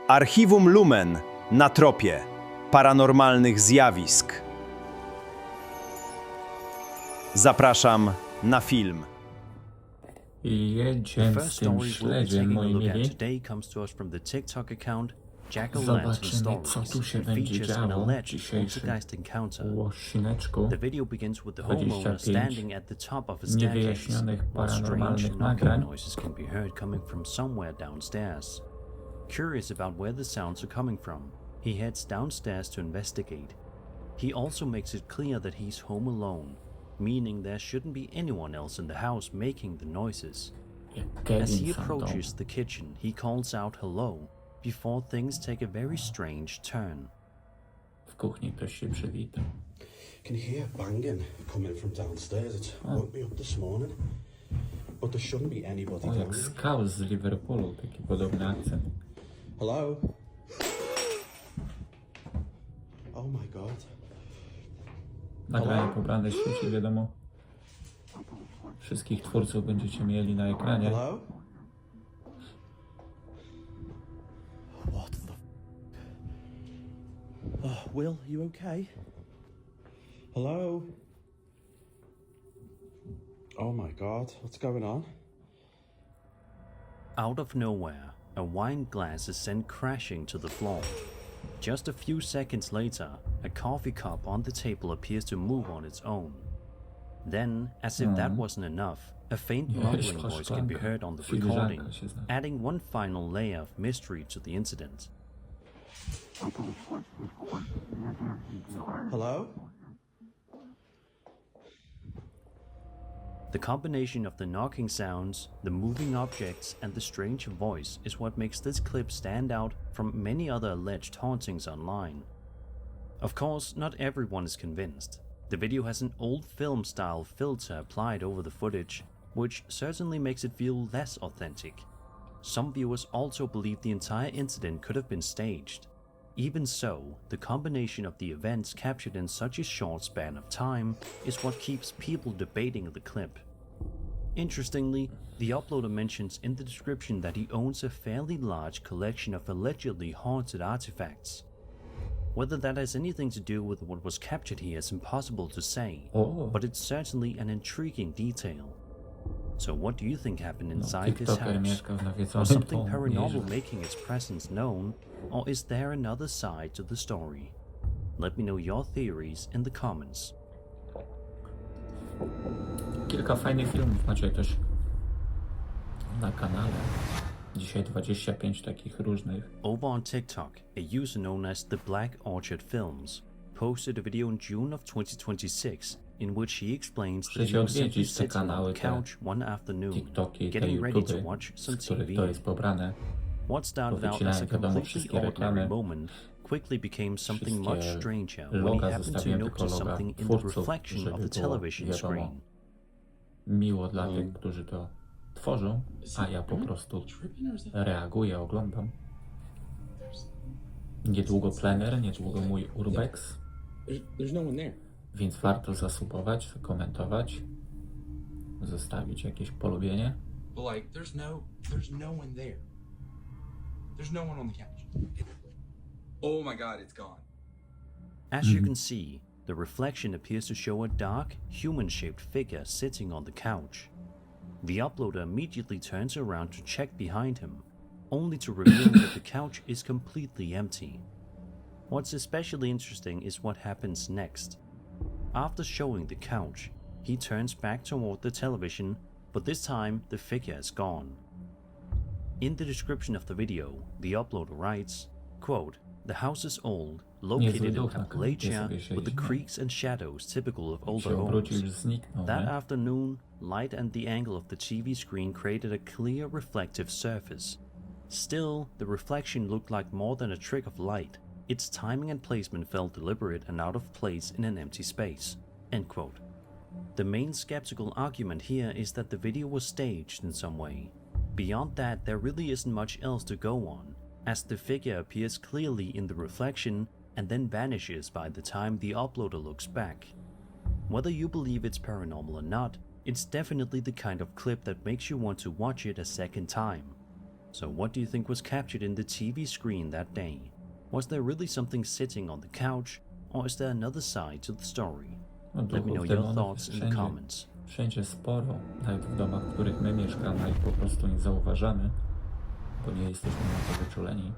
Archiwum Lumen na tropie paranormalnych zjawisk. Zapraszam na film. Jedziemy z tym śledziem, moi mili. Zobaczymy, co tu się będzie działo w dzisiejszym odcineczku. 25 niewyjaśnionych paranormalnych nagrań. Curious about where the sounds are coming from, he heads downstairs to investigate. He also makes it clear that he's home alone, meaning there shouldn't be anyone else in the house making the noises. As he approaches the kitchen, he calls out hello, before things take a very strange turn. W kuchni ktoś się przywita. Can hear banging coming from downstairs. It woke me up this morning. But there shouldn't be anybody down Jak there. Skał z Liverpoolu, taki podobny akcent. Hello? Oh my god. Nagranie pobrane z sieci, wiadomo. Wszystkich twórców będziecie mieli na ekranie. Hello? What the Will, you okay? Hello? Oh my god, what's going on? Out of nowhere, a wine glass is sent crashing to the floor. Just a few seconds later, a coffee cup on the table appears to move on its own. Then, as if that wasn't enough, a faint mumbling voice can be heard on the recording, adding one final layer of mystery to the incident. Hello? The combination of the knocking sounds, the moving objects, and the strange voice is what makes this clip stand out from many other alleged hauntings online. Of course, not everyone is convinced. The video has an old film-style filter applied over the footage, which certainly makes it feel less authentic. Some viewers also believe the entire incident could have been staged. Even so, the combination of the events captured in such a short span of time is what keeps people debating the clip. Interestingly, the uploader mentions in the description that he owns a fairly large collection of allegedly haunted artifacts. Whether that has anything to do with what was captured here is impossible to say, but it's certainly an intriguing detail. So what do you think happened inside this house? Was something paranormal making its presence known, or is there another side to the story? Let me know your theories in the comments. Kilka fajnych filmów macie też na kanale. Dzisiaj 25 takich różnych. Over on TikTok, a user known as The Black Orchard Films posted a video in June of 2026 in which he explains that he was simply sitting on the couch one afternoon, getting ready to watch some TV. What started out as a completely ordinary moment quickly became something much stranger when he happened to notice something in the reflection of the television screen. Miło dla tych, którzy to tworzą, a ja po prostu reaguję, oglądam. Niedługo plener, niedługo mój urbex. Więc warto zasubować, komentować, zostawić jakieś polubienie. Like, there's no one there. There's no one on the couch. Oh my god, it's gone. As you can see, the reflection appears to show a dark, human-shaped figure sitting on the couch. The uploader immediately turns around to check behind him, only to reveal that the couch is completely empty. What's especially interesting is what happens next. After showing the couch, he turns back toward the television, but this time the figure is gone. In the description of the video, the uploader writes, quote, "The house is old, located in Appalachia, with the creaks and shadows typical of older homes. That afternoon, light and the angle of the TV screen created a clear reflective surface. Still, the reflection looked like more than a trick of light. Its timing and placement felt deliberate and out of place in an empty space." End quote. The main skeptical argument here is that the video was staged in some way. Beyond that, there really isn't much else to go on, as the figure appears clearly in the reflection and then vanishes by the time the uploader looks back. Whether you believe it's paranormal or not, it's definitely the kind of clip that makes you want to watch it a second time. So what do you think was captured in the TV screen that day? Was there really something sitting on the couch, or is there another side to the story? No, Let me know duchów, your demonów thoughts jest in the comments. wszędzie sporo, nawet w domach, w których my mieszkamy, a ich po prostu nie zauważamy, bo nie jesteśmy na to wyczuleni.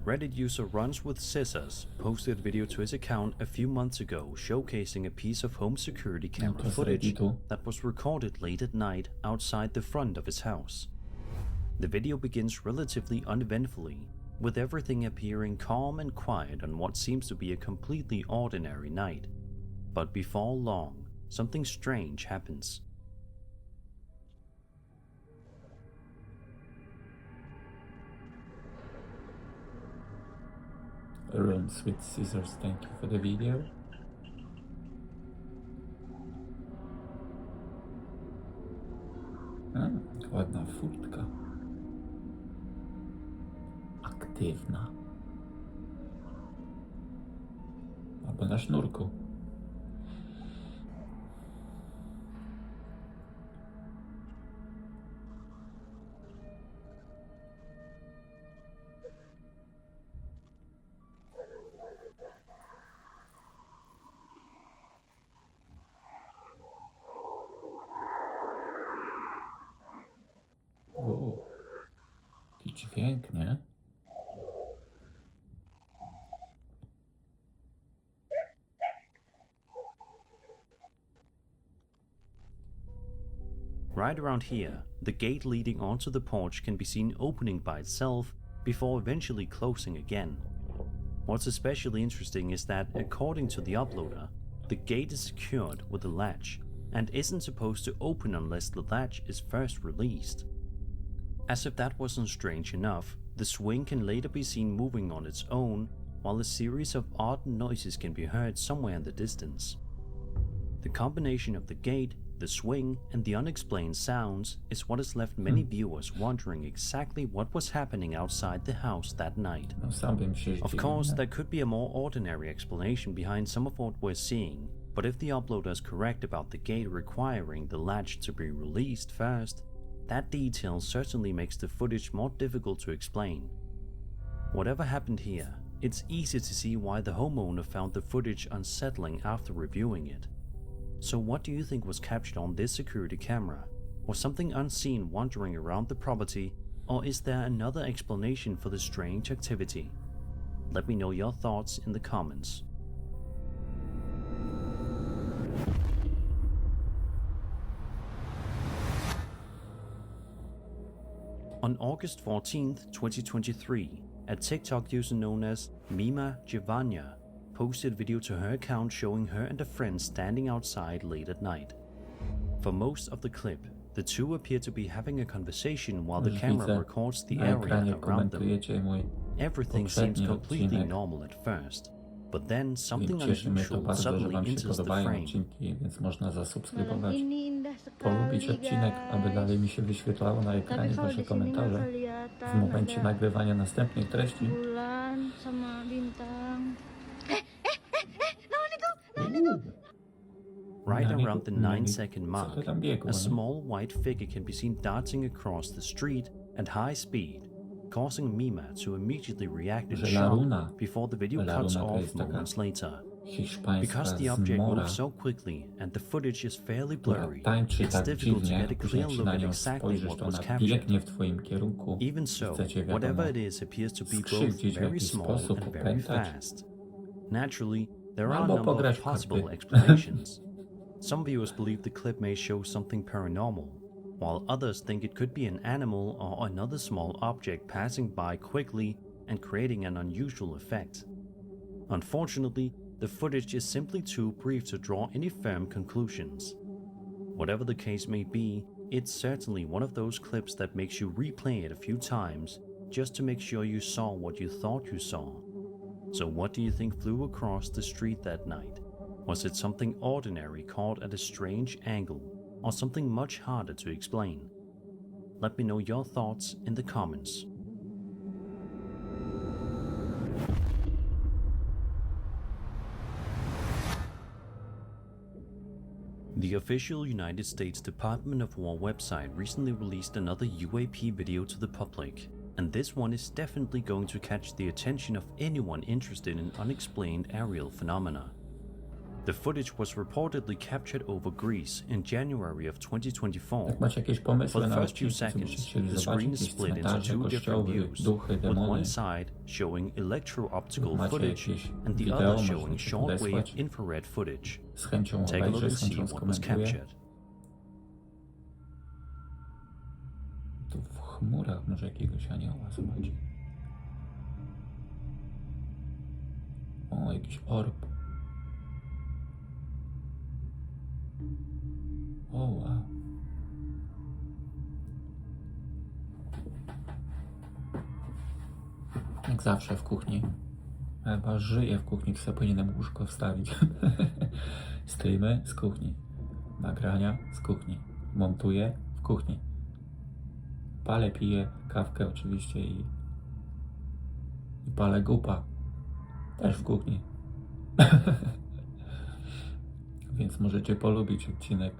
Reddit user Runs with Scissors posted a video to his account a few months ago showcasing a piece of home security camera to z footage Redditu. that was recorded late at night outside the front of his house. The video begins relatively uneventfully, with everything appearing calm and quiet on what seems to be a completely ordinary night. But before long, something strange happens. Runs with Scissors, thank you for the video. Ładna furtka. Aktywna. Albo na sznurku. Jaki dźwięk, nie? Right around here, the gate leading onto the porch can be seen opening by itself before eventually closing again. What's especially interesting is that, according to the uploader, the gate is secured with a latch and isn't supposed to open unless the latch is first released. As if that wasn't strange enough, the swing can later be seen moving on its own, while a series of odd noises can be heard somewhere in the distance. The combination of the gate, the swing, and the unexplained sounds is what has left many viewers wondering exactly what was happening outside the house that night. No, sam bym się Of zdziwił, course, nie? there could be a more ordinary explanation behind some of what we're seeing, but if the uploader is correct about the gate requiring the latch to be released first, that detail certainly makes the footage more difficult to explain. Whatever happened here, it's easy to see why the homeowner found the footage unsettling after reviewing it. So what do you think was captured on this security camera? Was something unseen wandering around the property, or is there another explanation for the strange activity? Let me know your thoughts in the comments. On August 14th, 2023, a TikTok user known as Mima Jivanya posted a video to her account showing her and a friend standing outside late at night. For most of the clip, the two appear to be having a conversation while the Już camera widzę. records the Na area ekranie around them. komentujecie mój Everything seems poprzedni completely odcinek. normal at first, but then I something cieszy mnie to unusual bardzo, że suddenly Wam się enters the podobają frame. odcinki, więc można zasubskrybować, Indah polubić sekali, odcinek, aby guys. dalej mi się wyświetlało na Tapi ekranie kalau Wasze di sini komentarze nggak kelihatan w momencie ada nagrywania następnych treści. bulan sama bintang. Right Nani- around the Nani- 9-second co mark, to tam biegło, a nie? small white figure can be seen darting across the street at high speed, causing Mima to immediately react in Że shock Laruna- before the video cuts Laruna to off jest taka moments later. Hiszpańska Because the object zmora, moves so quickly and the footage is fairly która blurry, tańczy it's tak difficult to dziwnie, get a później clear jak się look na at nią exactly spojrzysz, what to was ona captured. biegnie w Twoim kierunku Even i so, chcecie, whatever wiadomo, it is appears to be both skrzywdzić w very jakiś small sposób, and very opętać. fast. Naturally, there are a Albo number pograć of w karty. possible explanations. Some viewers believe the clip may show something paranormal, while others think it could be an animal or another small object passing by quickly and creating an unusual effect. Unfortunately, the footage is simply too brief to draw any firm conclusions. Whatever the case may be, it's certainly one of those clips that makes you replay it a few times just to make sure you saw what you thought you saw. So what do you think flew across the street that night? Was it something ordinary caught at a strange angle, or something much harder to explain? Let me know your thoughts in the comments. The The official United States Department of War website recently released another UAP video to the public, and this one is definitely going to catch the attention of anyone interested in unexplained aerial phenomena. The footage was reportedly captured over Greece in January of 2024. Jak macie jakieś pomysły For the na first few odcinki, co byście seconds, chcieli the zobaczyć, screen is jakieś split into cmentarze, two different kościoły, views, duchy, with demony, one side showing electro-optical macie footage jakieś and the wideo, other możecie showing mi się shortwave podesłać. infrared footage. Z chęcią Take a look obejrzę, and z see chęcią what was skomentuję. captured. Tu w chmurach może jakiegoś anioła zobaczyć. O, jakiś orb. O, wow. Jak zawsze w kuchni. Chyba żyję w kuchni, to sobie powinienem łóżko wstawić. Streamy z kuchni. Nagrania z kuchni. Montuję w kuchni. Palę, piję kawkę oczywiście i palę gupa. Też w kuchni. Więc możecie polubić odcinek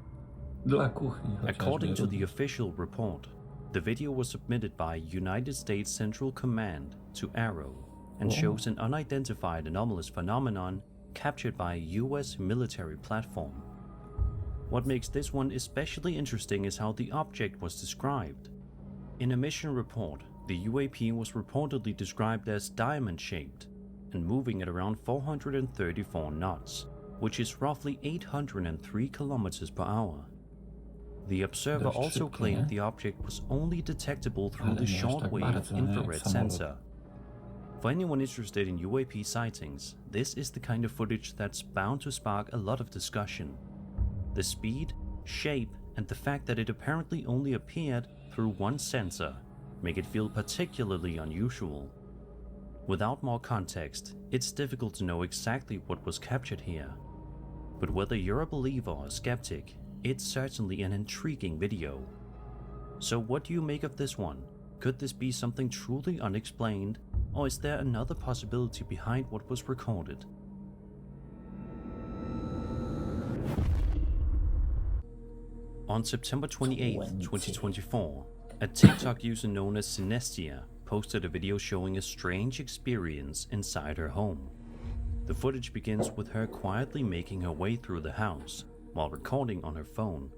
dla kuchni. According to chociażby. the official report, the video was submitted by United States Central Command to Arrow and shows an unidentified anomalous phenomenon captured by a US military platform. What makes this one especially interesting is how the object was described. In a mission report, the UAP was reportedly described as diamond-shaped and moving at around 434 knots, which is roughly 803 kilometers per hour. The observer Dość also szybkie, claimed nie? the object was only detectable through Ale the nie aż tak shortwave bardzo, nie? Jak infrared samolot. sensor. For anyone interested in UAP sightings, this is the kind of footage that's bound to spark a lot of discussion. The speed, shape, and the fact that it apparently only appeared through one sensor make it feel particularly unusual. Without more context, it's difficult to know exactly what was captured here. But whether you're a believer or a skeptic, it's certainly an intriguing video. So what do you make of this one? Could this be something truly unexplained, or is there another possibility behind what was recorded? On September 28th, 2024, a TikTok user known as Synestia posted a video showing a strange experience inside her home. The footage begins with her quietly making her way through the house while recording on her phone.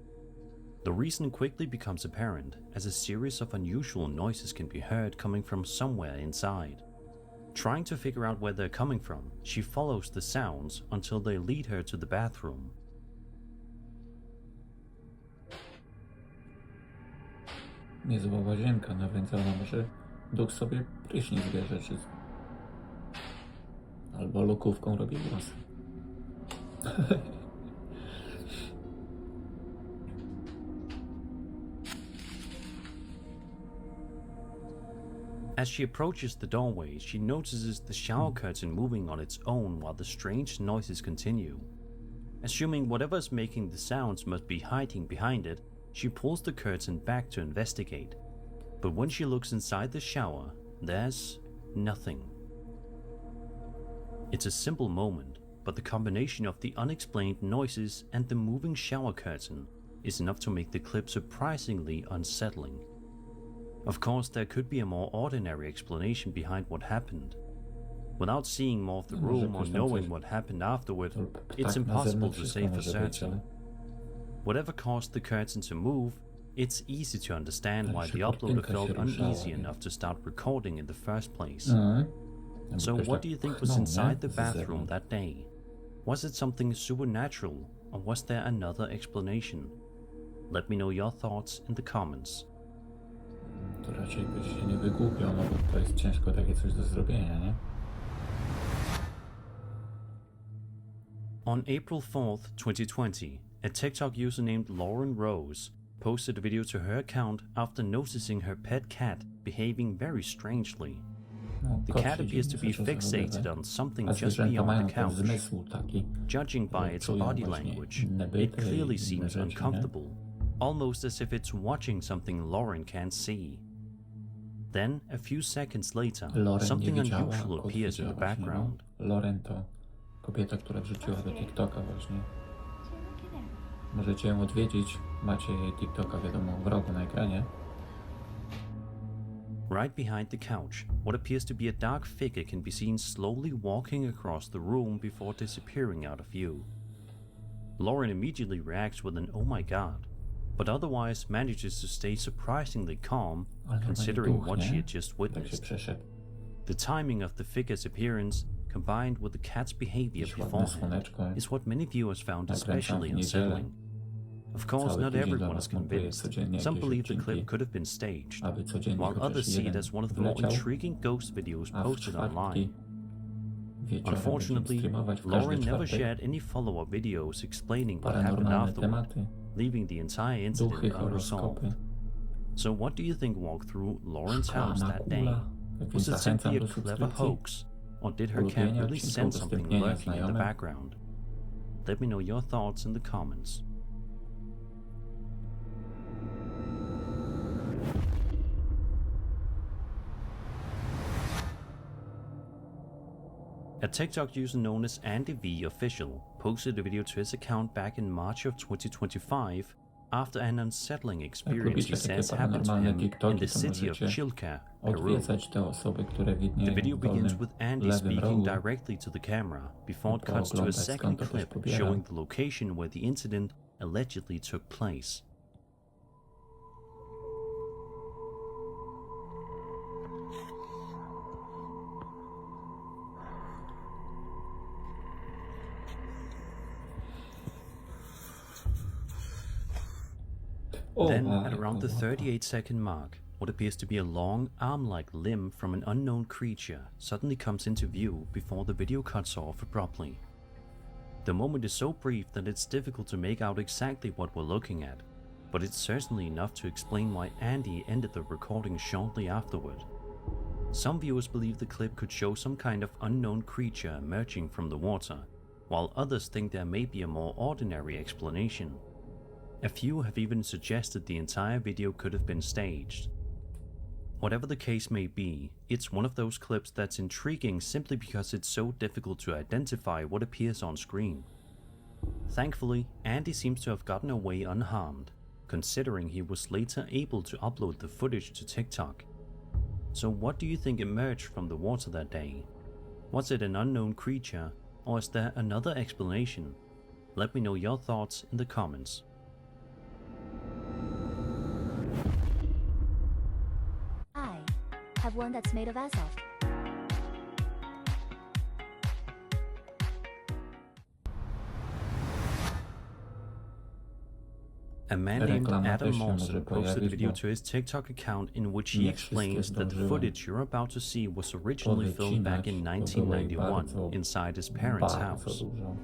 The reason quickly becomes apparent as a series of unusual noises can be heard coming from somewhere inside. Trying to figure out where they're coming from, she follows the sounds until they lead her to the bathroom. Niezła łazienka nawędzona, może duch sobie prysznic bierze, czy... Albo lokówką robi włosy. As she approaches the doorway, she notices the shower curtain moving on its own while the strange noises continue. Assuming whatever is making the sounds must be hiding behind it, she pulls the curtain back to investigate. But when she looks inside the shower, there's nothing. It's a simple moment, but the combination of the unexplained noises and the moving shower curtain is enough to make the clip surprisingly unsettling. Of course, there could be a more ordinary explanation behind what happened. Without seeing more of the room or knowing what happened afterward, it's impossible to say for certain. Whatever caused the curtain to move, it's easy to understand why the uploader felt uneasy enough to start recording in the first place. So what do you think was inside the bathroom that day? Was it something supernatural, or was there another explanation? Let me know your thoughts in the comments. To raczej byś się nie wygłupiał, no bo to jest ciężko takie coś do zrobienia, nie? On April 4th, 2020, a TikTok user named Lauren Rose posted a video to her account after noticing her pet cat behaving very strangely. No, The kot cat się appears to dziwnie be zaczął fixated zachowywać. on something A just zwierzęta beyond mają the ten couch. zmysł taki, Judging by its czują body właśnie language, inne it byty i clearly inne seems rzeczy, nie? uncomfortable, almost as if it's watching something Lauren can't see. Then, a few seconds later, Loren nie something widziała, unusual kot appears in widziała the właśnie, no. background. Loren to kobieta, która wrzuciła do TikToka właśnie Możecie ją odwiedzić. Macie jej TikToka, wiadomo, w rogu na ekranie. Right behind the couch, what appears to be a dark figure can be seen slowly walking across the room before disappearing out of view. Lauren immediately reacts with an "oh my god," but otherwise manages to stay surprisingly calm Ale considering duch, what nie? she had just Tak się witnessed. przeszedł. The timing of the figure's appearance, combined with the cat's behavior Jakieś ładne beforehand, słoneczko. is what many viewers found Nakręcam especially w niedzielę. unsettling. Of course, Cały not tydzień dla everyone nas is montuję convinced. codziennie Some jakieś believe the odcinki, clip could have been staged, aby codziennie while chociaż others see it jeden as one of the more wleciał, intriguing ghost videos a w posted czwartki online. wieczorem będziemy Unfortunately, streamować w Lauren każdy never czwartek shared any follow-up videos explaining what happened paranormalne afterward, tematy, leaving the entire incident duchy, unresolved. horoskopy, So what do you think walked through Lauren's house szklana that day? kula. Tak więc Was it simply zachęcam a do clever subskrypcji, hoax, or did her cat polubienia really odcinka, sense something udostępnienia lurking in the znajomym. background? Let me know your thoughts in the comments. A TikTok user known as Andy V Official posted a video to his account back in March of 2025 after an unsettling experience he lubicie takie says happened to paranormalne him in TikToki, the to city of możecie Chilca, Peru. odwiedzać te osoby, które The widnieją video w begins dolnym with Andy lewym speaking rogu. directly to the camera before it I cuts to a pooglądać, second skąd to też clip pobiera. showing the location where the incident allegedly took place. Then, at around the 38-second mark, what appears to be a long, arm-like limb from an unknown creature suddenly comes into view before the video cuts off abruptly. The moment is so brief that it's difficult to make out exactly what we're looking at, but it's certainly enough to explain why Andy ended the recording shortly afterward. Some viewers believe the clip could show some kind of unknown creature emerging from the water, while others think there may be a more ordinary explanation. A few have even suggested the entire video could have been staged. Whatever the case may be, it's one of those clips that's intriguing simply because it's so difficult to identify what appears on screen. Thankfully, Andy seems to have gotten away unharmed, considering he was later able to upload the footage to TikTok. So what do you think emerged from the water that day? Was it an unknown creature, or is there another explanation? Let me know your thoughts in the comments. I have one that's made of asphalt. A man named Reklama Adam też się Mawson może posted a pojawić, video bo to his TikTok account in which he nie explains wszystkie that the zdążyłem footage you're about to see was originally filmed back in powycinać, bo było ich 1991 bardzo, inside his parents' bardzo house. dużo.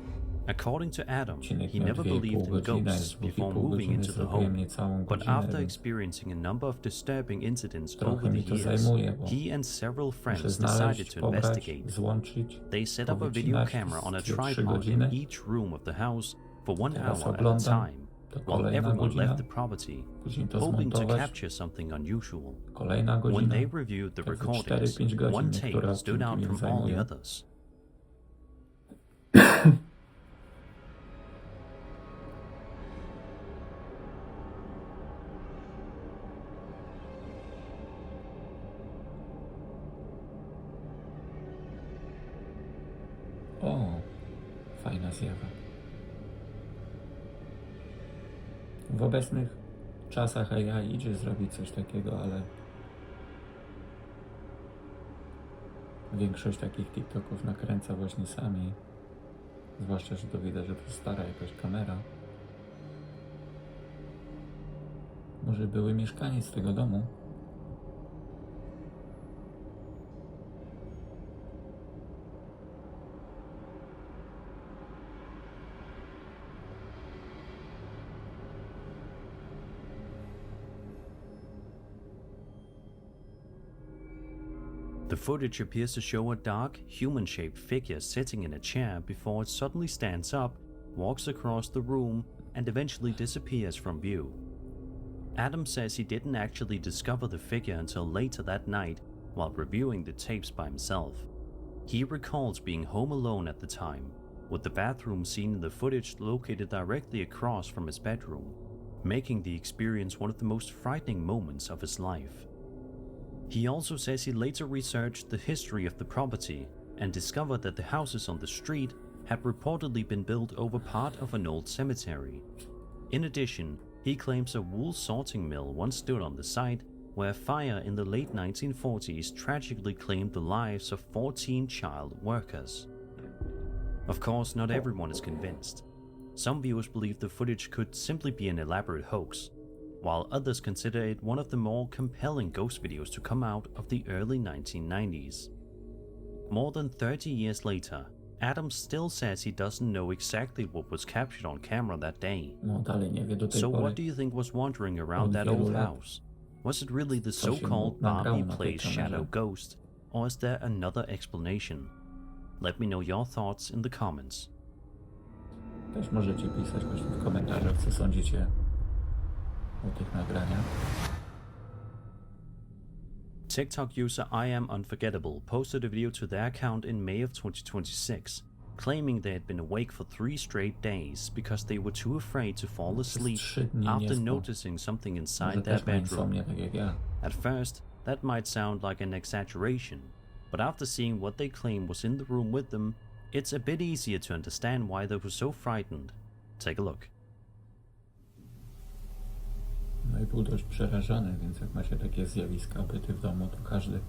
According to Adam, Odcinek he miał never 2,5 believed in godziny, ghosts z before 2,5 moving godziny into the zrobiłem home, niecałą but godzinę, after więc experiencing a number of disturbing incidents trochę over mi the to years, zajmuje, bo he and several muszę friends decided znaleźć, to pobrać, investigate. złączyć, They set up a video powycinać camera on a 2-3 tripod godziny. in each room of the house for 1 Teraz hour at a oglądam, time, to while kolejna everyone godzina, left the property, później to hoping to zmontować, capture something unusual. kolejna When godzina, they reviewed the tak ze recordings, 4-5 godzin, one niektóre tape stood odcinki out mi from all the zajmują. others. O, fajna zjawa. W obecnych czasach AI idzie zrobić coś takiego, ale większość takich TikToków nakręca właśnie sami. Zwłaszcza, że to widać, że to stara jakaś kamera. Może były mieszkaniec z tego domu. The footage appears to show a dark, human-shaped figure sitting in a chair before it suddenly stands up, walks across the room, and eventually disappears from view. Adam says he didn't actually discover the figure until later that night while reviewing the tapes by himself. He recalls being home alone at the time, with the bathroom seen in the footage located directly across from his bedroom, making the experience one of the most frightening moments of his life. He also says he later researched the history of the property and discovered that the houses on the street had reportedly been built over part of an old cemetery. In addition, he claims a wool sorting mill once stood on the site, where a fire in the late 1940s tragically claimed the lives of 14 child workers. Of course, not everyone is convinced. Some viewers believe the footage could simply be an elaborate hoax, while others consider it one of the more compelling ghost videos to come out of the early 1990s. More than 30 years later, Adam still says he doesn't know exactly what was captured on camera that day. No, dalej nie wie do tej So pory. what do you think was wandering around that wielu old lat. house? Was it really the Co się so-called nagrało Barbie na tej Place kamerze? shadow ghost, or is there another explanation? Let me know your thoughts in the comments. Też możecie pisać właśnie w komentarzach, co sądzicie o tych nagraniach. TikTok user I Am Unforgettable posted a video to their account in May of 2026, claiming they had been awake for 3 straight days because they were too afraid to fall asleep 3 dni nie after spał. noticing something Może inside their też ma bedroom. insomnię, tak jak ja. At first, that might sound like an exaggeration, but after seeing what they claim was in the room with them, it's a bit easier to understand why they were so frightened. Take a look. No i był dość przerażony, więc jak macie takie zjawiska byty w domu, to każdy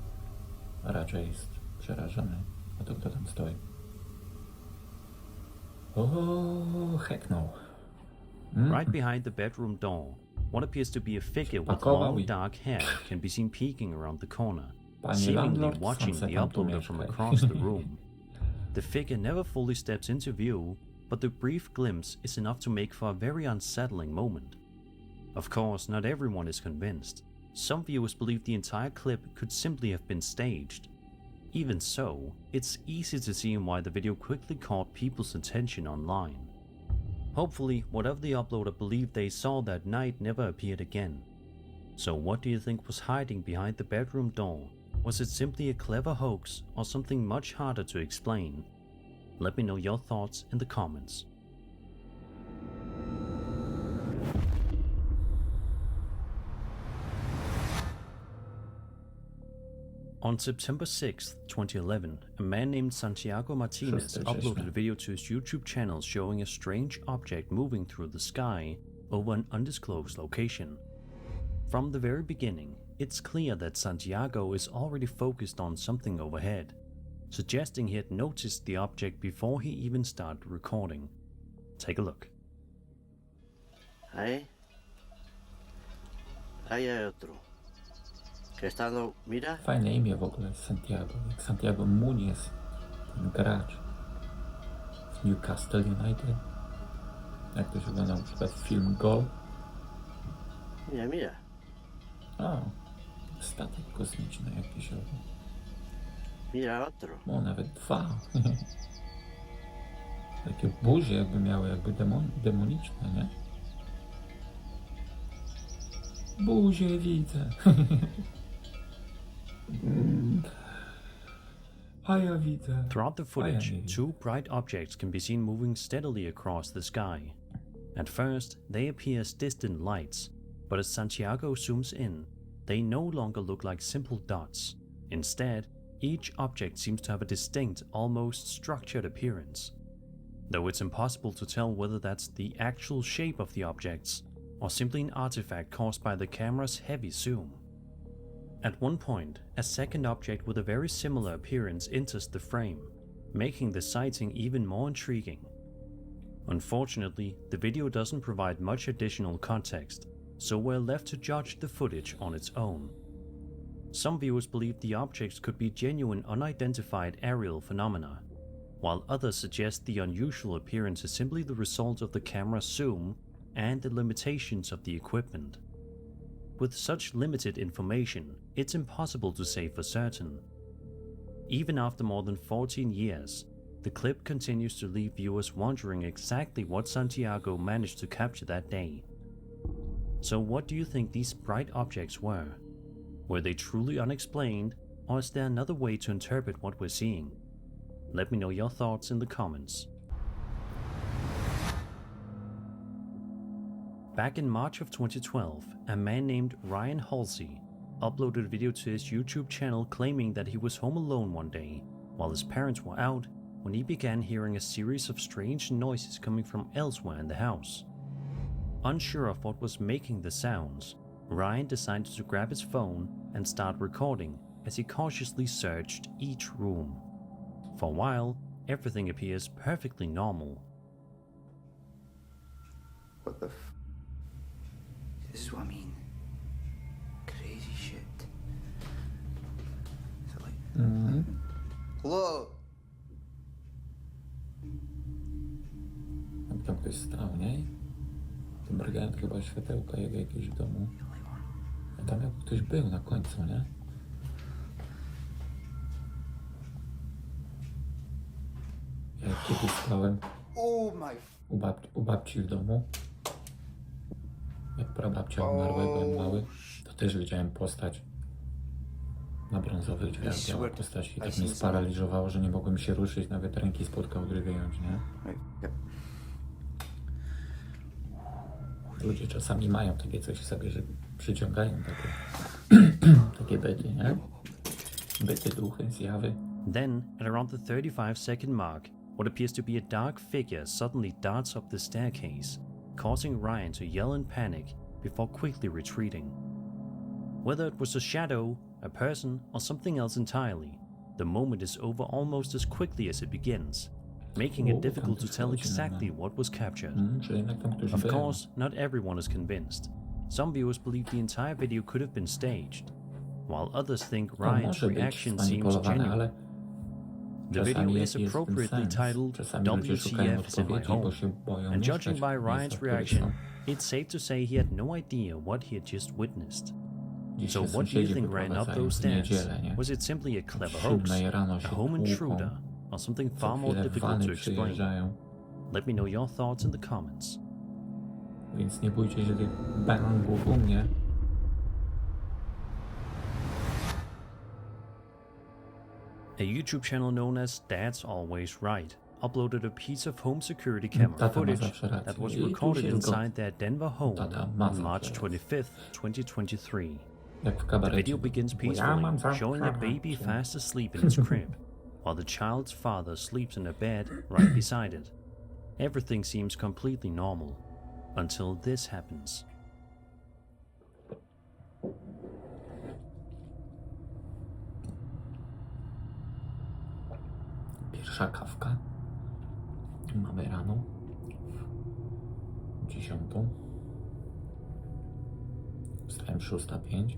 raczej jest przerażony. A to kto tam stoi? O, heck no. Right behind the bedroom door, what appears to be a figure with Pakował long i- dark hair can be seen peeking around the corner, Panie seemingly landlord, watching sam se the pan tu uploader from mieszkaj. across the room. The figure never fully steps into view, but the brief glimpse is enough to make for a very unsettling moment. Of course, not everyone is convinced. Some viewers believe the entire clip could simply have been staged. Even so, it's easy to see why the video quickly caught people's attention online. Hopefully, whatever the uploader believed they saw that night never appeared again. So what do you think was hiding behind the bedroom door? Was it simply a clever hoax or something much harder to explain? Let me know your thoughts in the comments. On September 6th, 2011, a man named Santiago Martinez uploaded a video to his YouTube channel showing a strange object moving through the sky over an undisclosed location. From the very beginning, it's clear that Santiago is already focused on something overhead, suggesting he had noticed the object before he even started recording. Take a look. Ahí. Ahí hay otro. Que está dando. Mira. Fajne imię w ogóle, Santiago. Jak Santiago Muniz, ten gracz w Newcastle United. Jak ktoś oglądał na przykład film Gol. Mira, mira. O, statek kosmiczny jakiś. Mira otro. O, nawet 2. Takie buzie jakby miały, jakby demoniczne, nie? Buzie widzę. A ja widzę. Throughout the footage, 2 bright objects can be seen moving steadily across the sky. At first, they appear as distant lights, but as Santiago zooms in, they no longer look like simple dots. Instead, each object seems to have a distinct, almost structured appearance. Though it's impossible to tell whether that's the actual shape of the objects, or simply an artifact caused by the camera's heavy zoom. At one point, a second object with a very similar appearance enters the frame, making the sighting even more intriguing. Unfortunately, the video doesn't provide much additional context, so we're left to judge the footage on its own. Some viewers believe the objects could be genuine unidentified aerial phenomena, while others suggest the unusual appearance is simply the result of the camera's zoom and the limitations of the equipment. With such limited information, it's impossible to say for certain. Even after more than 14 years, the clip continues to leave viewers wondering exactly what Santiago managed to capture that day. So what do you think these bright objects were? Were they truly unexplained, or is there another way to interpret what we're seeing? Let me know your thoughts in the comments. Back in March of 2012, a man named Ryan Halsey uploaded a video to his YouTube channel claiming that he was home alone one day while his parents were out when he began hearing a series of strange noises coming from elsewhere in the house. Unsure of what was making the sounds, Ryan decided to grab his phone and start recording as he cautiously searched each room. For a while, everything appears perfectly normal. What the f? This is what I mean. Crazy shit. So like... Hello? Tam ktoś stał, nie? To mrygałem chyba światełka jego jakieś w domu. A tam jakby ktoś był na końcu, nie? Ja kiedyś stałem u babci w domu. Jak prababcia umarła, byłem mały, to też widziałem postać na brązowych drzwiach. Biała postać i tak mnie sparaliżowało, że nie mogłem się ruszyć, nawet ręki spod kołdry wyjąć, nie? Ludzie czasami mają takie coś w sobie, że przyciągają takie byty, nie? Byty, duchy, zjawy. Then, at around the 35-second mark, what appears to be a dark figure suddenly darts up the staircase, causing Ryan to yell in panic before quickly retreating. Whether it was a shadow, a person, or something else entirely, the moment is over almost as quickly as it begins, making it difficult to tell exactly what was captured. Of course, not everyone is convinced. Some viewers believe the entire video could have been staged, while others think Ryan's reaction seems genuine. The video is appropriately titled WTF is in my home, and judging by Ryan's reaction, it's safe to say he had no idea what he had just witnessed. So what do you think ran up those stairs? Was it simply a clever hoax, a home intruder, or something far more difficult to explain? Let me know your thoughts in the comments. Więc nie bójcie się tych bangów u mnie. A YouTube channel known as Dad's Always Right uploaded a piece of home security camera footage that was recorded inside their Denver home on March 25th, 2023. The video begins peacefully, showing a baby fast asleep in its crib, while the child's father sleeps in a bed right beside it. Everything seems completely normal, until this happens. Pierwsza kawka. Mamy rano. 10. Wstałem 6:05.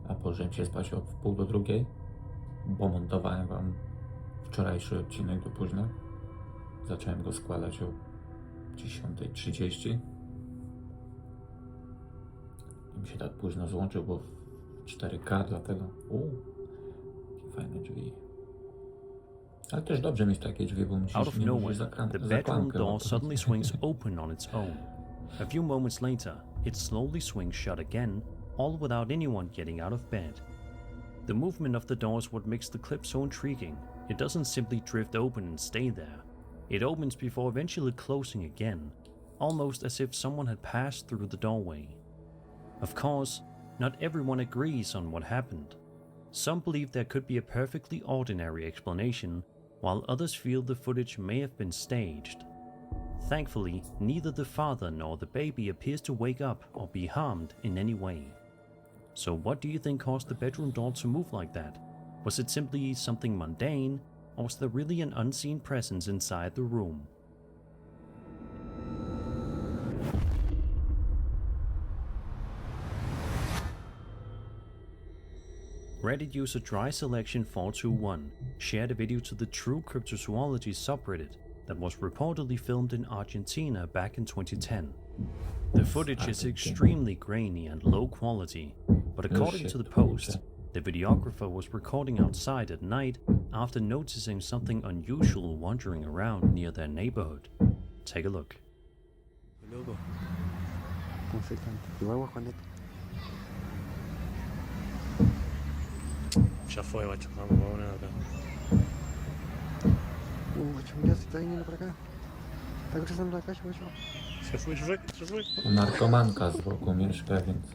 A położyłem się spać o 1:30, bo montowałem wam wczorajszy odcinek do późna. Zacząłem go składać o 10:30. I mi się tak późno złączył, bo w 4K, dlatego jakie fajne drzwi. Ale też dobrze mieć takie drzwi, bo Out of nowhere, the bedroom door suddenly swings open on its own. A few moments later, it slowly swings shut again, all without anyone getting out of bed. The movement of the door is what makes the clip so intriguing. It doesn't simply drift open and stay there. It opens before eventually closing again, almost as if someone had passed through the doorway. Of course, not everyone agrees on what happened. Some believe there could be a perfectly ordinary explanation, while others feel the footage may have been staged. Thankfully, neither the father nor the baby appears to wake up or be harmed in any way. So what do you think caused the bedroom door to move like that? Was it simply something mundane, or was there really an unseen presence inside the room? Reddit user DrySelection421 shared a video to the True Cryptozoology subreddit that was reportedly filmed in Argentina back in 2010. The footage is extremely grainy and low quality, but according to the post, the videographer was recording outside at night after noticing something unusual wandering around near their neighborhood. Take a look. Ya fue, guacho, vamos a poner acá. Guacho, mira, se está viniendo para acá. Está cruzando la calle, guacho. Sí, Narkomanka z boku mieszka, więc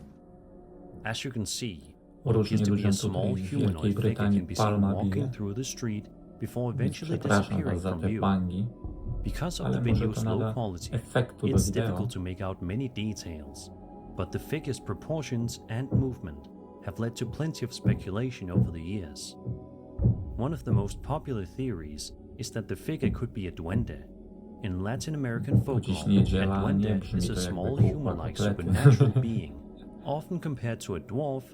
As you can see, what różni appears to be ludziom a small tutaj w Wielkiej humanoid figure Brytanii can be seen palma walking bije. through the street before Więc eventually przepraszam disappearing was za from te view. bangi, Because of ale the może video's to low nada quality, efektu do it's wideo. difficult to make out many details, but the figure's proportions and movement have led to plenty of speculation over the years. One of the most popular theories is that the figure could be a duende. In Latin American folklore, a niedziela, duende nie brzmi is to a jakby small tłukła human-like kotlety. supernatural being, often compared to a dwarf,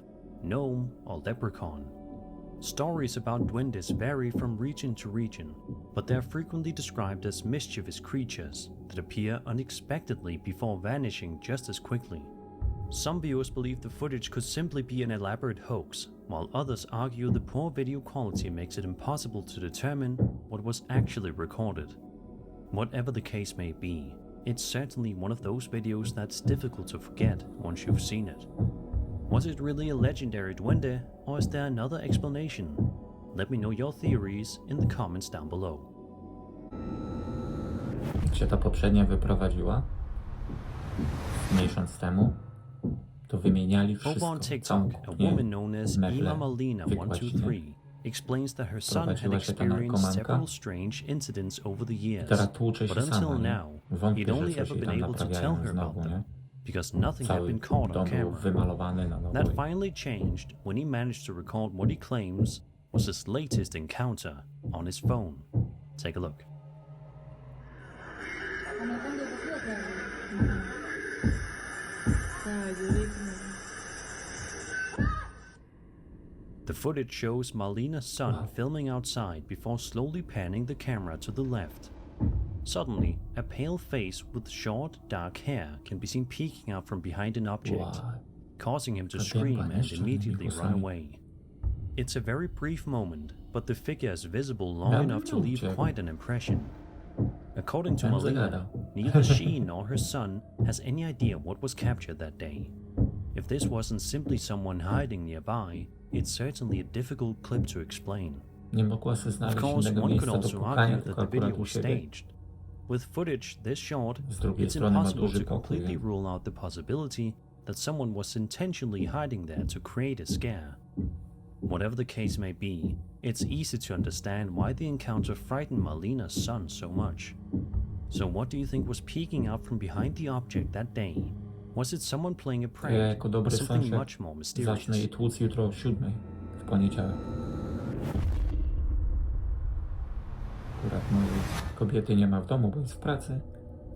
gnome, or leprechaun. Stories about duendes vary from region to region, but they are frequently described as mischievous creatures that appear unexpectedly before vanishing just as quickly. Some viewers believe the footage could simply be an elaborate hoax, while others argue the poor video quality makes it impossible to determine what was actually recorded. Whatever the case may be, it's certainly one of those videos that's difficult to forget once you've seen it. Was it really a legendary duende, or is there another explanation? Let me know your theories in the comments down below. Jak się ta poprzednia wyprowadziła, miesiąc temu, to wymieniali Over wszystko, on całą TikTok, a kuchnię, woman known as Ima meble, Malina wykładźnie. 123 explains that her son had Prowadziła się ta experienced narkomanka. several strange incidents over the years, Teraz tłucze się but until sama, nie? now, Wątpię, he'd że only coś ever jej been tam able to tell naprawiają her about znowu, them, nie? because nothing had Cały been caught on dom był camera. wymalowany na nowo. That finally changed when he managed to record what he claims was his latest encounter on his phone. Take a look. The footage shows Malina's son filming outside before slowly panning the camera to the left. Suddenly, a pale face with short, dark hair can be seen peeking out from behind an object, Wow. causing him to Taka scream piękna, and nie? Z immediately czarnymi run włosami. away. It's a very brief moment, but the figure is visible long Miałem enough to leave ludzie. quite an impression. According to Miałem Malina, zagadał. neither she nor her son has any idea what was captured that day. If this wasn't simply someone hiding nearby, it's certainly a difficult clip to explain. Nie mogła sobie Of znaleźć course, innego one could miejsca do also pukania, argue that tylko the video akurat u was siebie. staged. With footage this short, Z drugiej it's strony ma impossible duży to completely pokój. rule out the possibility that someone was intentionally hiding there to create a scare. Whatever the case may be, it's easy to understand why the encounter frightened Malina's son so much. So what do you think was peeking out from behind the object that day? Was it someone playing a Ja prank, jako or dobry something sąsiad much more zacznę mysterious? jej tłuc jutro o 7:00 w poniedziałek. Akurat mojej kobiety nie ma w domu, bo jest w pracy.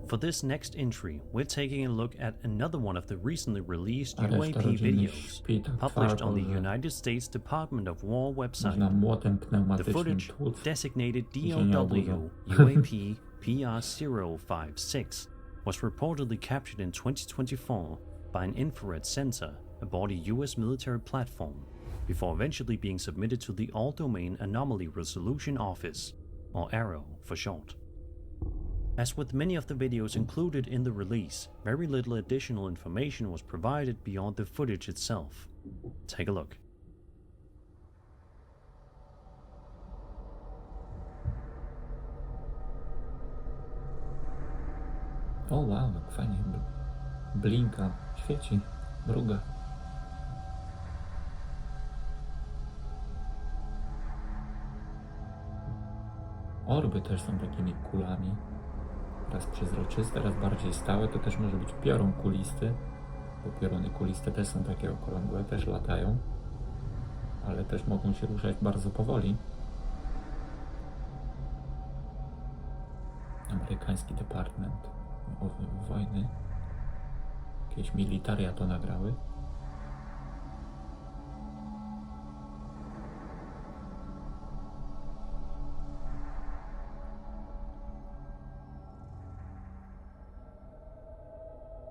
For this next entry, we're taking a look at another one of the recently released A reszta UAP rodziny videos śpi tak published on twardo, the że United States Department of War website. można młotem The pneumatycznym footage, tłuc. designated i się nie DOW obudzą. UAP PR056, was reportedly captured in 2024 by an infrared sensor aboard a US military platform, before eventually being submitted to the All-Domain Anomaly Resolution Office, or ARROW for short. As with many of the videos included in the release, very little additional information was provided beyond the footage itself. Take a look. O wow, jak fajnie. Blinka, świeci, mruga. Orby też są takimi kulami. Raz przezroczyste, raz bardziej stałe. To też może być piorun kulisty, bo pioruny kuliste też są takie okrągłe, też latają, ale też mogą się ruszać bardzo powoli. Amerykański Departament Wojny. Jakieś militaria to nagrały.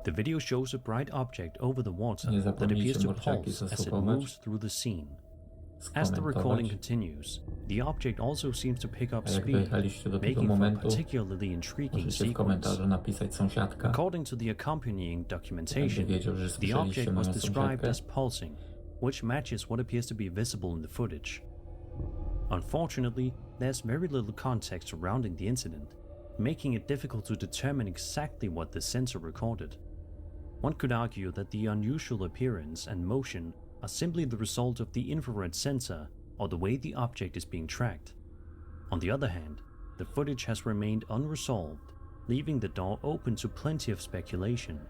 The video shows a bright object over the water Nie that appears zapomnijcie to morczaki pulse as it zastopować, moves through the scene. As the recording skomentować. continues, the object also seems to pick up A jak speed, dojechaliście do tego making for a momentu, particularly intriguing możecie w sequence. komentarzu napisać sąsiadka, According to the accompanying jakby documentation, wiedział, że the słyszeliście object was moją described sąsiadkę. as pulsing, which matches what appears to be visible in the footage. Unfortunately, there's very little context surrounding the incident, making it difficult to determine exactly what the sensor recorded. One could argue that the unusual appearance and motion are simply the result of the infrared sensor or the way the object is being tracked. On the other hand, the footage has remained unresolved, leaving the door open to plenty of speculation.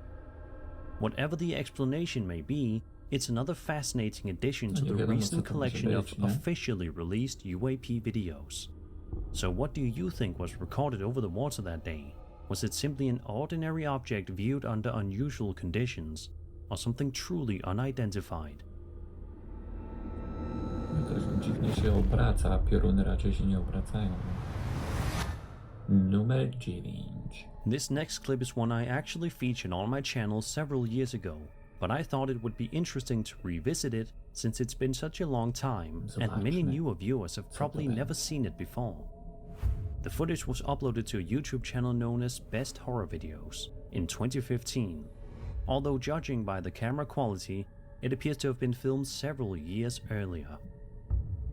Whatever the explanation may be, it's another fascinating addition to the recent collection of officially released UAP videos. So what do you think was recorded over the water that day? Was it simply an ordinary object viewed under unusual conditions, or something truly unidentified? Dziwnie się obraca, a pioruny raczej się nie obracają. Numer 9. This next clip is one I actually featured on my channel several years ago, but I thought it would be interesting to revisit it since it's been such a long time and many newer viewers have probably never seen it before. The footage was uploaded to a YouTube channel known as Best Horror Videos in 2015. Although judging by the camera quality, it appears to have been filmed several years earlier.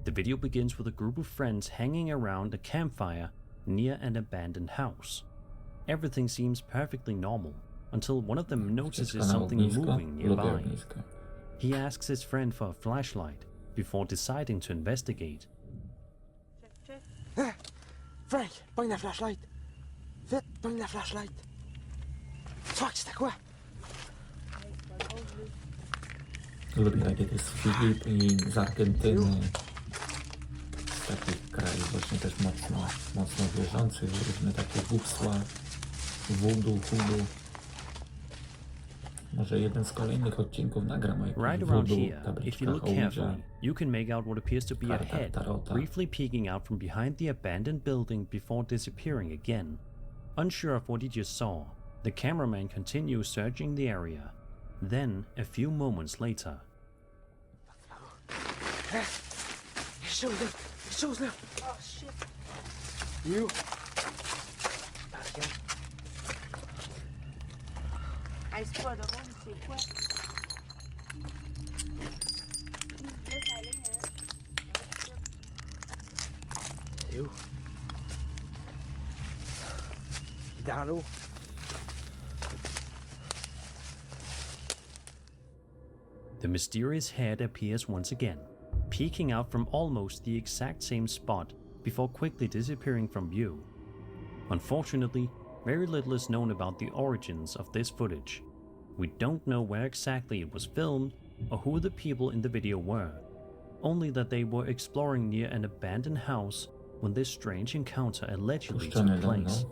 The video begins with a group of friends hanging around a campfire near an abandoned house. Everything seems perfectly normal until one of them notices something moving nearby. He asks his friend for a flashlight before deciding to investigate. Frank, bring that flashlight. Fit, bring that flashlight. Fuck, c'est quoi? Lubię takie to jest Filip i z Argentyny. Z takich krajów właśnie też mocno wierzących, różne takie głupstwa, voodoo. Może jeden z kolejnych odcinków nagram o jakimś Right around voodoo, here, if you tabliczkach look Ouija. carefully, you can make out what appears to be a Karta head tarota. briefly peeking out from behind the abandoned building before disappearing again. Unsure of what he just saw, the cameraman continues searching the area. Then, a few moments later, His shoes now. Oh shit. You. Not again. I swear the room, c'est quoi? Laisse aller, hein. You. Dans l'eau. the mysterious head appears once again, peeking out from almost the exact same spot before quickly disappearing from view. Unfortunately, very little is known about the origins of this footage. We don't know where exactly it was filmed or who the people in the video were, only that they were exploring near an abandoned house when this strange encounter allegedly took place.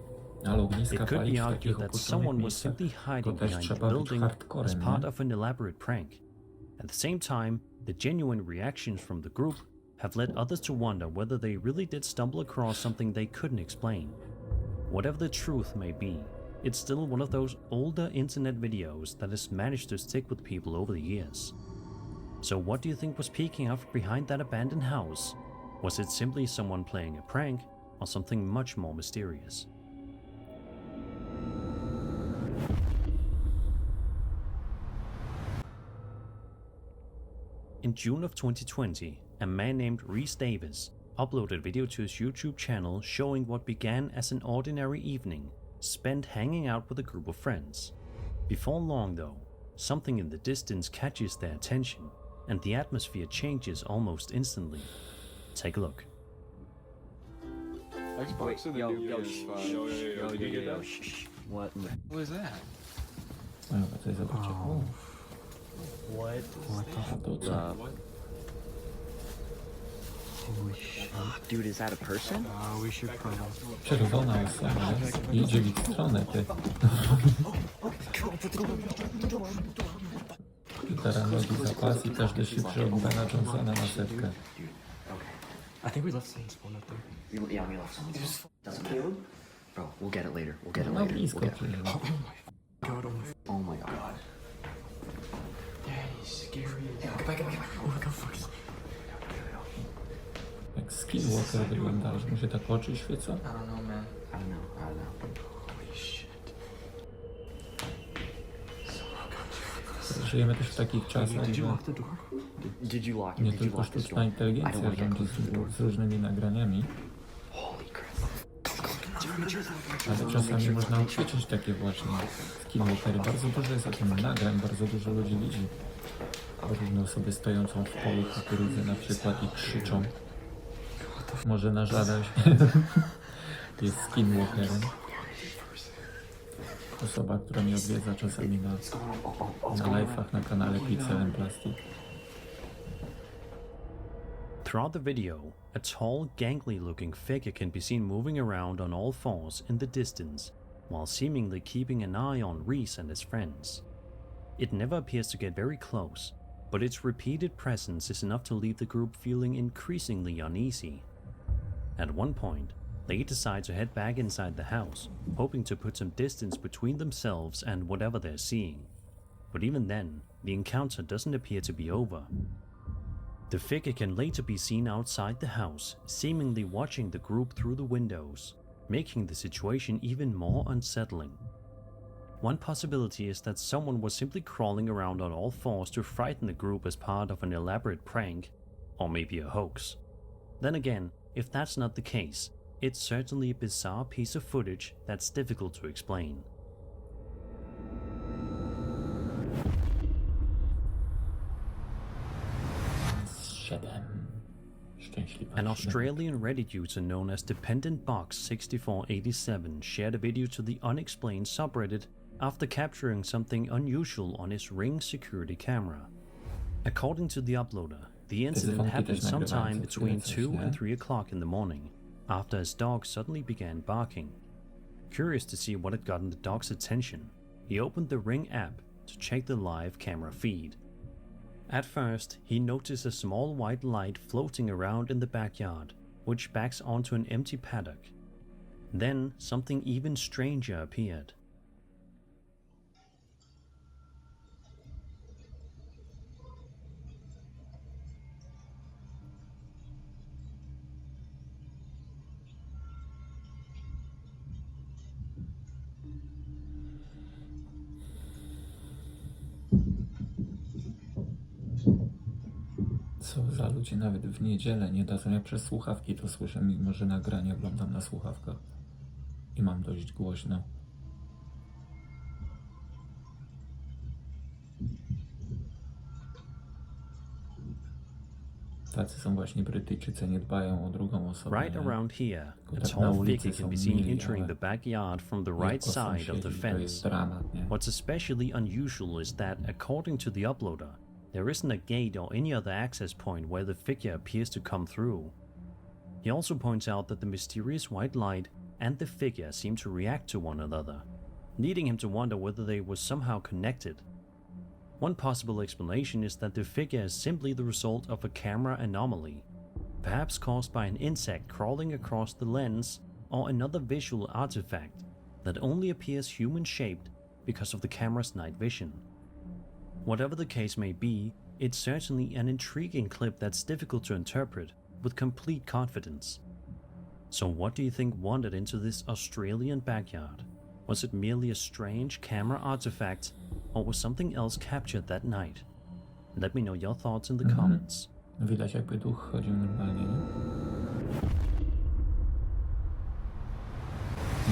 It could be argued that someone was simply hiding behind the building as part of an elaborate prank. At the same time, the genuine reactions from the group have led others to wonder whether they really did stumble across something they couldn't explain. Whatever the truth may be, it's still one of those older internet videos that has managed to stick with people over the years. So what do you think was peeking out from behind that abandoned house? Was it simply someone playing a prank, or something much more mysterious? In June of 2020, a man named Rhys Davis uploaded a video to his YouTube channel showing what began as an ordinary evening spent hanging out with a group of friends. Before long though, something in the distance catches their attention and the atmosphere changes almost instantly. Take a look. Xbox in the new game is fine. Yo. What? What is that? What? Holy shit. Dude, is that a person? We should probably... Czerwona osoba, idzie w ich stronę, ty. Gitara, nogi, zapas i każdy szybszy od Bena Johnsona na setkę. I think we left some spawn up there. Yeah, we left some. Doesn't matter. Bro, we'll get it later. We'll get it No later. blisko We'll get it later. przecież. Oh my god. Yeah, he's scary. Yeah, get back. Oh my god, fuck. Jak Skinwalker wyglądasz, mu się tak oczy świecą? I don't know, man. I don't know. Holy shit. Żyjemy też w takich czasach, Did you że lock the door? Did you lock it? nie Did you tylko lock this sztuczna door? I don't inteligencja want to get rządzi close to the door. z różnymi nagraniami. Holy crap. Ale czasami można uchwycić takie właśnie skinwalkery. Bardzo dużo jest o tym nagrań, bardzo dużo ludzi widzi różne osoby stojącą w polu kukurydzy na przykład i krzyczą. Może nasz Adaś jest skinwalkerem. Osoba, która mnie odwiedza czasami na live'ach na kanale Pixel and Plastic. Throughout the video, a tall, gangly-looking figure can be seen moving around on all fours in the distance, while seemingly keeping an eye on Reese and his friends. It never appears to get very close, but its repeated presence is enough to leave the group feeling increasingly uneasy. At one point, they decide to head back inside the house, hoping to put some distance between themselves and whatever they're seeing. But even then, the encounter doesn't appear to be over. The figure can later be seen outside the house, seemingly watching the group through the windows, making the situation even more unsettling. One possibility is that someone was simply crawling around on all fours to frighten the group as part of an elaborate prank, or maybe a hoax. Then again, if that's not the case, it's certainly a bizarre piece of footage that's difficult to explain. 7. Szczęśliwa An 7. Australian Reddit user known as DependentBox6487 shared a video to the unexplained subreddit after capturing something unusual on his Ring security camera. According to the uploader, the incident happened sometime between 2 and 3 o'clock in the morning, after his dog suddenly began barking. Curious to see what had gotten the dog's attention, he opened the Ring app to check the live camera feed. At first, he noticed a small white light floating around in the backyard, which backs onto an empty paddock. Then, something even stranger appeared. Co za ludzie nawet w niedzielę nie dadzą. Ja przez słuchawki to słyszę, mimo że nagranie oglądam na słuchawkach i mam dość głośno. Tacy są właśnie Brytyjczycy, nie dbają o drugą osobę. Right around here, a Tak na tall ulicy figure can są be seen mili, entering ale the backyard from the right jako side of the sąsiedzi to jest fence. dramat, nie? What's especially unusual is that, according to the uploader, there isn't a gate or any other access point where the figure appears to come through. He also points out that the mysterious white light and the figure seem to react to one another, leading him to wonder whether they were somehow connected. One possible explanation is that the figure is simply the result of a camera anomaly, perhaps caused by an insect crawling across the lens or another visual artifact that only appears human-shaped because of the camera's night vision. Whatever the case may be, it's certainly an intriguing clip that's difficult to interpret with complete confidence. So what do you think wandered into this Australian backyard? Was it merely a strange camera artifact, or was something else captured that night? Let me know your thoughts in the comments. Widać jakby duch chodził normalnie, nie?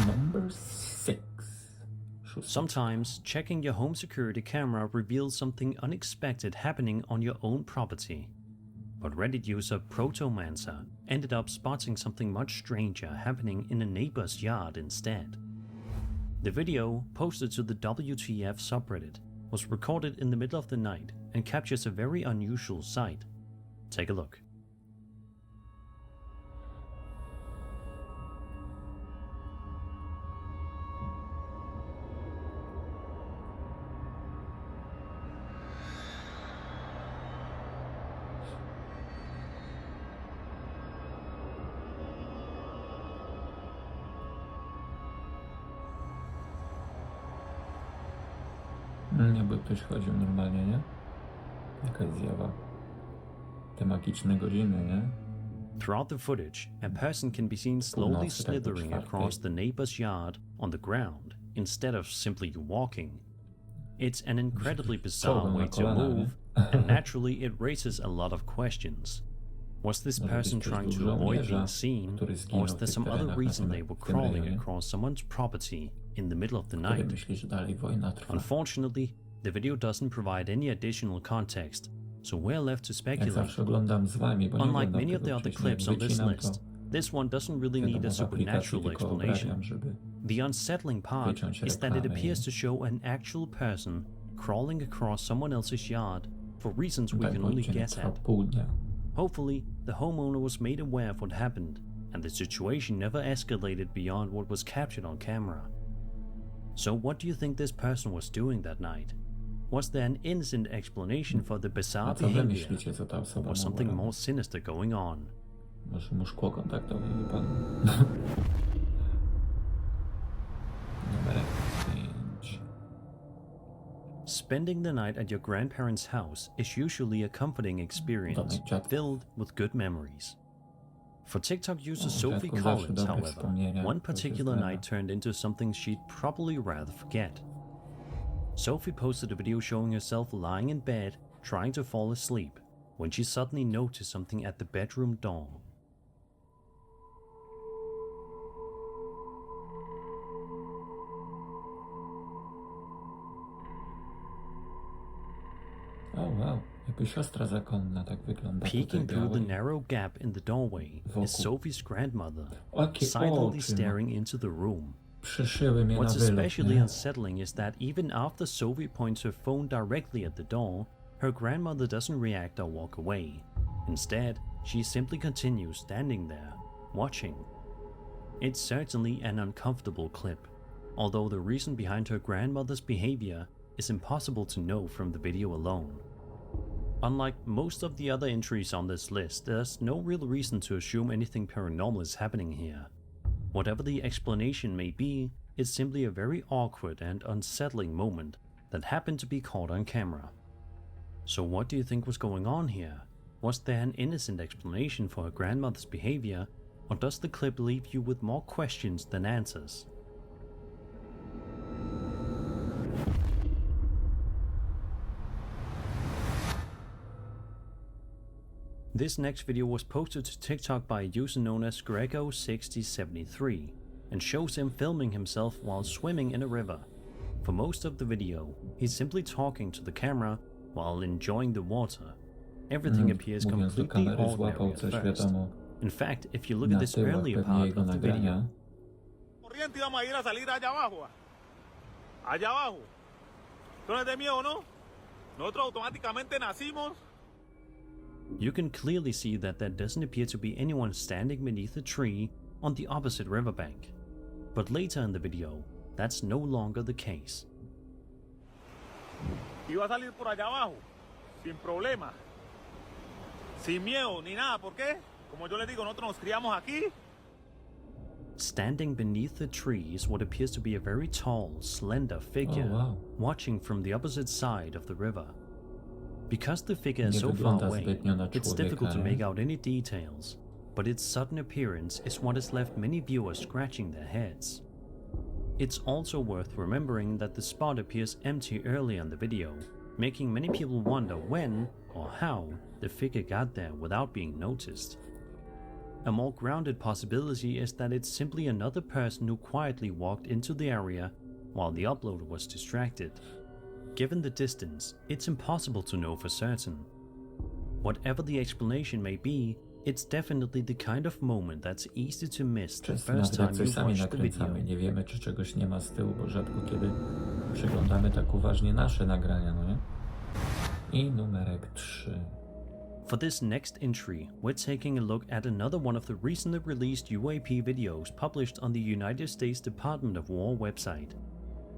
Number 6. Sometimes, checking your home security camera reveals something unexpected happening on your own property. But Reddit user Protomancer ended up spotting something much stranger happening in a neighbor's yard instead. The video, posted to the WTF subreddit, was recorded in the middle of the night and captures a very unusual sight. Take a look. Jakby ktoś chodził normalnie, nie? Jakaś zjawa. Te magiczne godziny, nie? Throughout the footage, a person can be seen slowly slithering across the neighbor's yard on the ground instead of simply walking. It's an incredibly bizarre way to move, and naturally it raises a lot of questions. Was this Może być person ktoś trying to dużo avoid żołnierza, being seen, który or zginął was w there tych some other terenach na reason tym, they were w tym crawling rejonie? across someone's property in the middle of the Który night? myśli, że dalej wojna trwa? Unfortunately, the video doesn't provide any additional context, so we're left to Jak speculate. zawsze oglądam z wami, bo nie Unlike oglądam many of tego the other wcześniej. Jak clips on this wycinam, to list, this one doesn't really need a wiadomo, w aplikacji supernatural tylko explanation. obrabiam, żeby The unsettling part wyciąć is that it reklamy appears i to show an actual person crawling across someone else's yard for reasons we tak can only odcinek guess trwał at. pół dnia. Hopefully, the homeowner was made aware of what happened, and the situation never escalated beyond what was captured on camera. So what do you think this person was doing that night? Was there an innocent explanation for the bizarre A co wy behavior, myślicie, co ta or osoba was mogła something more robić? sinister going on? Może mu szkło kontaktowe wypadło? Numerek 5. Spending the night at your grandparents' house is usually a comforting experience Domek dziadków. filled with good memories. For TikTok user O, Sophie dziadków zawsze Collins, dobre however, wspomnienia, one to się particular zgadza. night turned into something she'd probably rather forget. Sophie posted a video showing herself lying in bed, trying to fall asleep, when she suddenly noticed something at the bedroom door. O wow, jakby siostra zakonna tak wygląda tutaj Peeking through the białej. narrow gap in the doorway Wokół. is Sophie's grandmother, Jakie silently oczy ma. staring into the room. Przyszyły mnie What's na wylot, especially nie? unsettling is that even after Sophie points her phone directly at the door, her grandmother doesn't react or walk away. Instead, she simply continues standing there, watching. It's certainly an uncomfortable clip, although the reason behind her grandmother's behavior is impossible to know from the video alone. Unlike most of the other entries on this list, there's no real reason to assume anything paranormal is happening here. Whatever the explanation may be, it's simply a very awkward and unsettling moment that happened to be caught on camera. So what do you think was going on here? Was there an innocent explanation for her grandmother's behavior, or does the clip leave you with more questions than answers? This next video was posted to TikTok by a user known as Grego6073 and shows him filming himself while swimming in a river. For most of the video, he's simply talking to the camera while enjoying the water. Everything appears Mówiąc do completely kamery złapał ordinary coś, at first. wiadomo, In fact, if you look at na this tyłach earlier pewnie part jego of the video, nagrania. Corriente íbamos a ir a salir allá abajo. Allá abajo. ¿Tú no es de miedo, no? Nosotros automáticamente nacimos. you can clearly see that there doesn't appear to be anyone standing beneath a tree on the opposite riverbank. But later in the video, that's no longer the case. Iba a salir por allá abajo. Sin problema. Sin miedo ni nada. ¿Por qué? Como yo les digo, nosotros nos criamos aquí. Standing beneath the tree is what appears to be a very tall, slender figure, Oh, wow. watching from the opposite side of the river. Because the figure is Nie so far wygląda away, zbytnio na it's człowieka, difficult to nie? make out any details, but its sudden appearance is what has left many viewers scratching their heads. It's also worth remembering that the spot appears empty early in the video, making many people wonder when or how the figure got there without being noticed. A more grounded possibility is that it's simply another person who quietly walked into the area while the uploader was distracted. Given the distance, it's impossible to know for certain. Whatever the explanation may be, it's definitely the kind of moment that's easy to miss the Często first nawet jak time coś you sami watch the video. nakręcamy, nie wiemy, czy czegoś nie ma z tyłu, bo rzadko kiedy przeglądamy tak uważnie nasze nagrania, no nie? I numerek 3. For this next entry, we're taking a look at another one of the recently released UAP videos published on the United States Department of War website.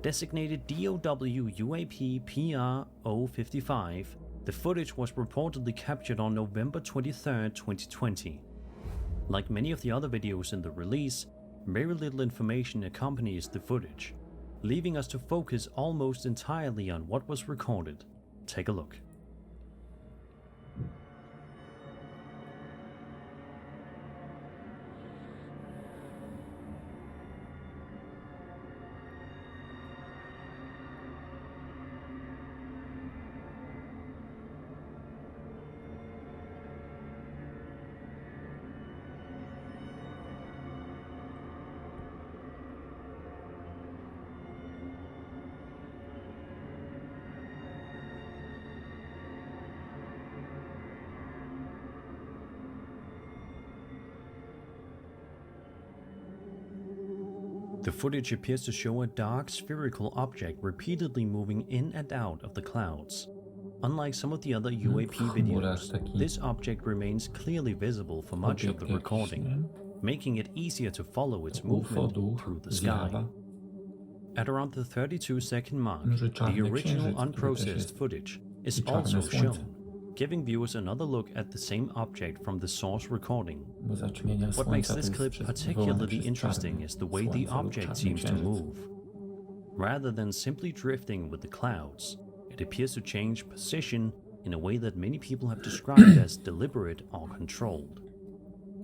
Designated DOW UAP PR-055, the footage was reportedly captured on November 23, 2020. Like many of the other videos in the release, very little information accompanies the footage, leaving us to focus almost entirely on what was recorded. Take a look. The footage appears to show a dark spherical object repeatedly moving in and out of the clouds. Unlike some of the other UAP videos, this object remains clearly visible for much of the recording, making it easier to follow its movement through the sky. At around the 32-second mark, the original unprocessed footage is also shown, giving viewers another look at the same object from the source recording. What makes this clip particularly interesting is the way the object seems to move. Rather than simply drifting with the clouds, it appears to change position in a way that many people have described as deliberate or controlled.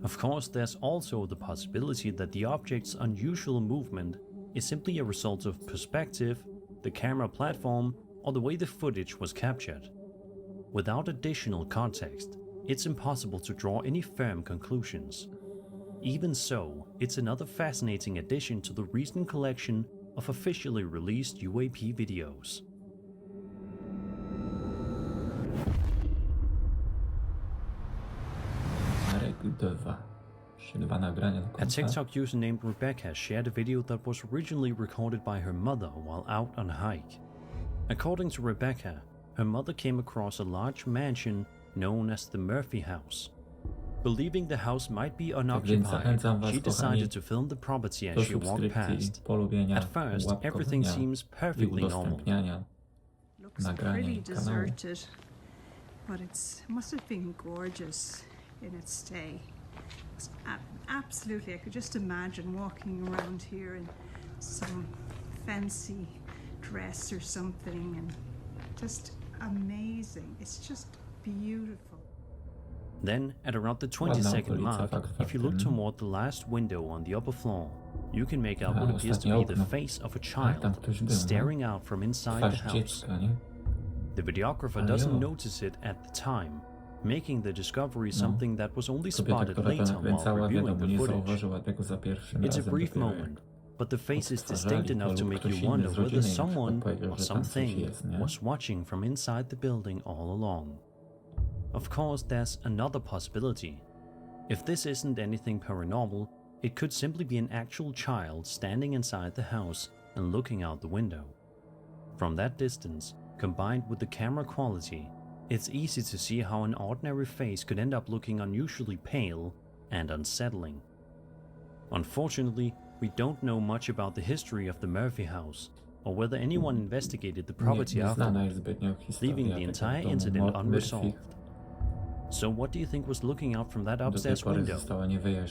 Of course, there's also the possibility that the object's unusual movement is simply a result of perspective, the camera platform, or the way the footage was captured. Without additional context, it's impossible to draw any firm conclusions. Even so, it's another fascinating addition to the recent collection of officially released UAP videos. A TikTok user named Rebecca shared a video that was originally recorded by her mother while out on a hike. According to Rebecca, her mother came across a large mansion known as the Murphy House. Believing the house might be unoccupied, she decided to film the property as she walked past. At first, everything seems perfectly normal. Looks pretty deserted, but it must have been gorgeous in its stay. Absolutely, I could just imagine walking around here in some fancy dress or something, and just amazing. It's just beautiful. Then, at around the 20-second mark, if you look toward the last window on the upper floor, you can make out what appears to be the face of a child staring out from inside the house. The videographer doesn't notice it at the time, making the discovery something that was only spotted later while reviewing the footage. It's a brief moment, but the face is distinct enough to make you wonder whether someone or something was watching from inside the building all along. Of course, there's another possibility. If this isn't anything paranormal, it could simply be an actual child standing inside the house and looking out the window. From that distance, combined with the camera quality, it's easy to see how an ordinary face could end up looking unusually pale and unsettling. Unfortunately, we don't know much about the history of the Murphy house, or whether anyone investigated the property afterward, leaving the entire incident unresolved. So what do you think was looking out from that upstairs window?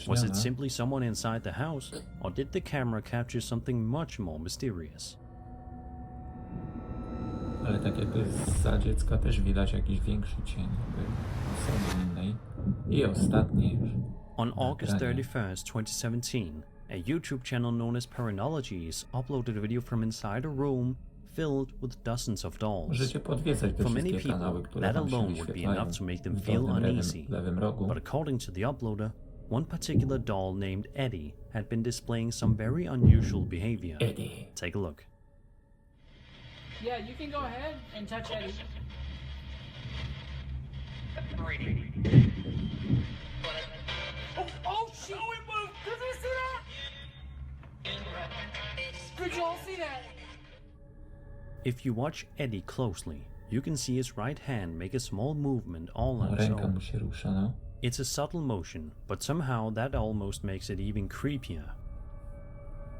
Was it simply someone inside the house, or did the camera capture something much more mysterious? Ale tak jakby za dziecka też widać jakiś większy cień osoby innej. I ostatnie już. On August 31st, 2017, a YouTube channel known as Paranormalnych uploaded a video from inside a room filled with dozens of dolls. Możecie podwiedzać te For many wszystkie kanały, people, które that wam się alone would be wyświetlają. enough to make them W feel dolnym uneasy. lewym rogu. But according to the uploader, one particular doll named Eddie had been displaying some very unusual behavior. Eddie. Take a look. Yeah, you can go ahead and touch Eddie. Oh, shit! Oh, it moved! Did you see that? Did you all see that? If you watch Eddie closely, you can see his right hand make a small movement all on its Ręka mu own. się rusza, no. It's a subtle motion, but somehow that almost makes it even creepier.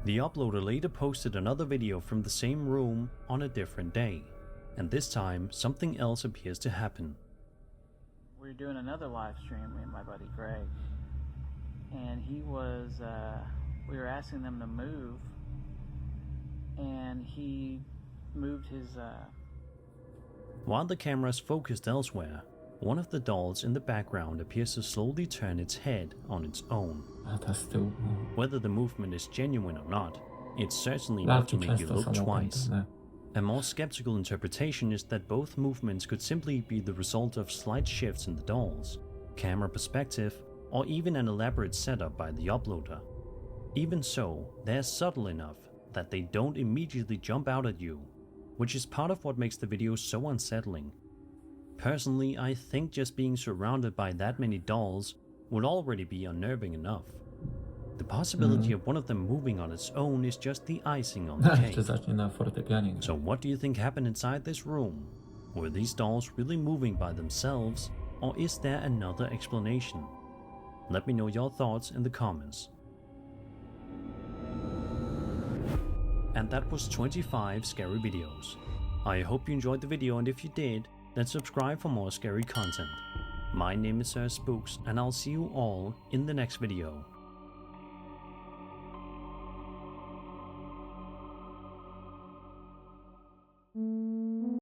The uploader later posted another video from the same room on a different day, and this time something else appears to happen. We're doing another live stream, me and my buddy Greg, and he was, we were asking them to move, and he moved his, While the camera is focused elsewhere, one of the dolls in the background appears to slowly turn its head on its own. A ta z tyłu. Whether the movement is genuine or not, it's certainly enough to make you look twice. A more skeptical interpretation is that both movements could simply be the result of slight shifts in the dolls, camera perspective, or even an elaborate setup by the uploader. Even so, they're subtle enough that they don't immediately jump out at you, which is part of what makes the video so unsettling. Personally, I think just being surrounded by that many dolls would already be unnerving enough. The possibility of one of them moving on its own is just the icing on the Jeszcze cake. zacznie na fortepianie grać. So what do you think happened inside this room? Were these dolls really moving by themselves, or is there another explanation? Let me know your thoughts in the comments. And that was 25 scary videos. I hope you enjoyed the video, and if you did, then subscribe for more scary content. My name is Sir Spooks, and I'll see you all in the next video.